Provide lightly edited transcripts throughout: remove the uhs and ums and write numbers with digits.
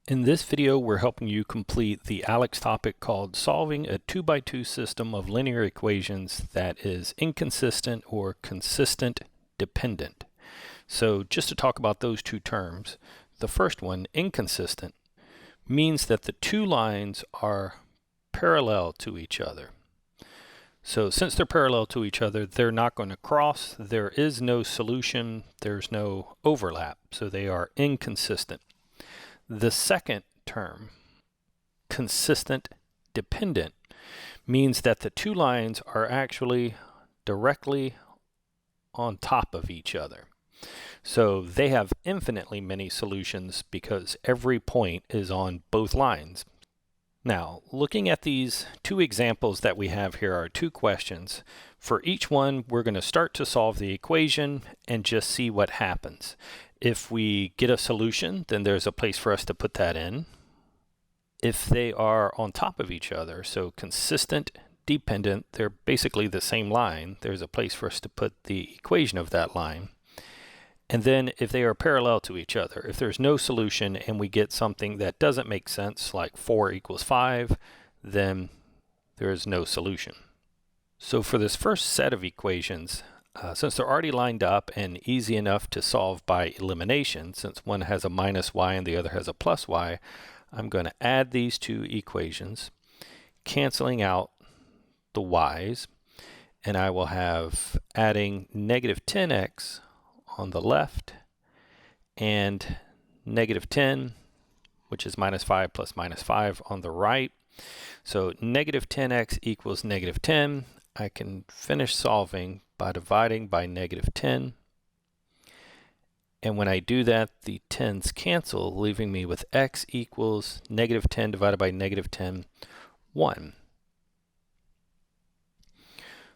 In this video, we're helping you complete the Aleks topic called Solving a 2x2 System of Linear Equations that is Inconsistent or Consistent Dependent. So just to talk about those two terms, the first one, inconsistent, means that the two lines are parallel to each other. So since they're parallel to each other, they're not going to cross. There is no solution. There's no overlap. So they are inconsistent. The second term, consistent dependent, means that the two lines are actually directly on top of each other. So they have infinitely many solutions because every point is on both lines. Now, looking at these two examples that we have here are two questions. For each one, we're going to start to solve the equation and just see what happens. If we get a solution, then there's a place for us to put that in. If they are on top of each other, so consistent, dependent, they're basically the same line, there's a place for us to put the equation of that line. And then if they are parallel to each other, if there's no solution and we get something that doesn't make sense, like 4 equals 5, then there is no solution. So for this first set of equations, since they're already lined up and easy enough to solve by elimination, since one has a minus y and the other has a plus y, I'm going to add these two equations, canceling out the y's, and I will have adding negative 10x on the left and negative 10, which is minus 5 plus minus 5 on the right. So negative 10x equals negative 10. I can finish solving by dividing by negative 10. And when I do that, the 10's cancel, leaving me with x equals negative 10 divided by negative 10, 1.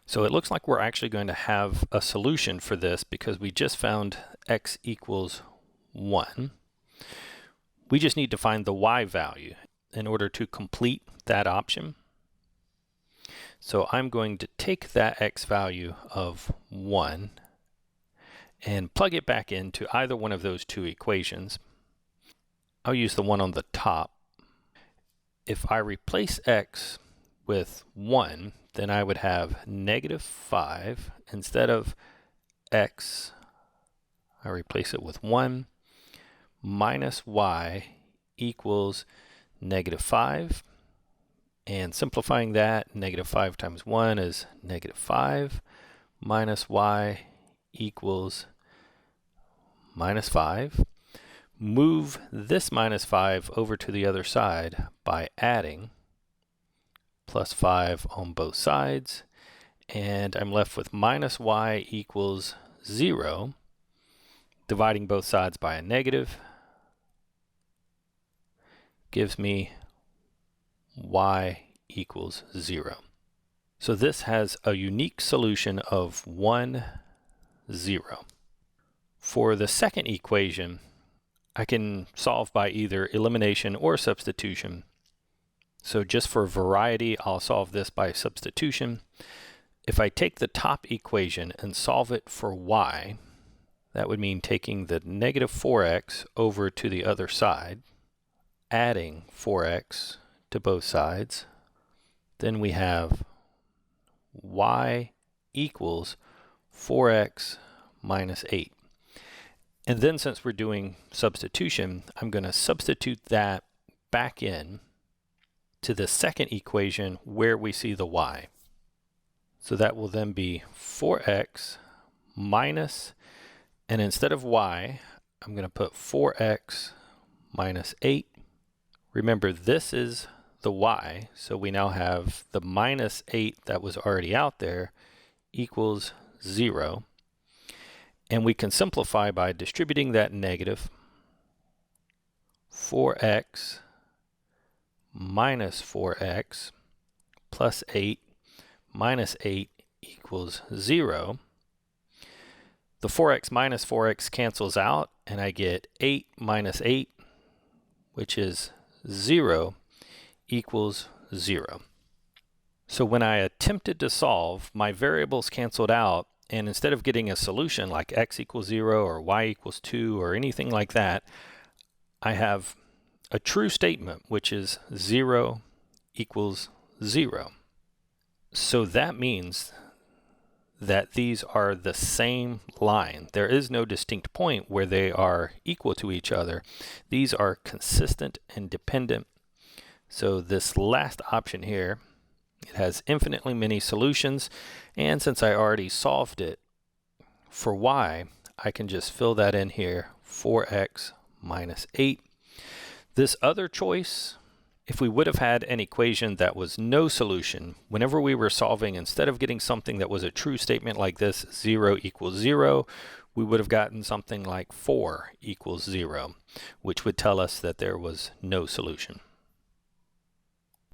So it looks like we're actually going to have a solution for this because we just found x equals 1. We just need to find the y value in order to complete that option. So I'm going to take that x value of 1 and plug it back into either one of those two equations. I'll use the one on the top. If I replace x with 1, then I would have negative 5. Instead of x, I replace it with 1 minus y equals negative 5. And simplifying that, negative 5 times 1 is negative 5 minus y equals minus 5. Move this minus 5 over to the other side by adding plus 5 on both sides. And I'm left with minus y equals 0. Dividing both sides by a negative gives me y equals 0. So this has a unique solution of 1, 0. For the second equation, I can solve by either elimination or substitution. So just for variety, I'll solve this by substitution. If I take the top equation and solve it for y, that would mean taking the negative 4x over to the other side, adding 4x to both sides. Then we have y equals 4x minus 8. And then since we're doing substitution, I'm going to substitute that back in to the second equation where we see the y. So that will then be 4x minus, and instead of y, I'm going to put 4x minus 8. Remember, this is the y, so we now have the minus 8 that was already out there equals 0. And we can simplify by distributing that negative. 4x minus 4x plus 8 minus 8 equals 0. The 4x minus 4x cancels out, and I get 8 minus 8, which is 0, equals 0. So when I attempted to solve, my variables canceled out, and instead of getting a solution like x equals 0 or y equals 2 or anything like that, I have a true statement, which is 0 equals 0. So that means that these are the same line. There is no distinct point where they are equal to each other. These are consistent and dependent. So this last option here, it has infinitely many solutions, and since I already solved it for y, I can just fill that in here, 4x minus 8. This other choice, if we would have had an equation that was no solution, whenever we were solving, instead of getting something that was a true statement like this, 0 equals 0, we would have gotten something like 4 equals 0, which would tell us that there was no solution.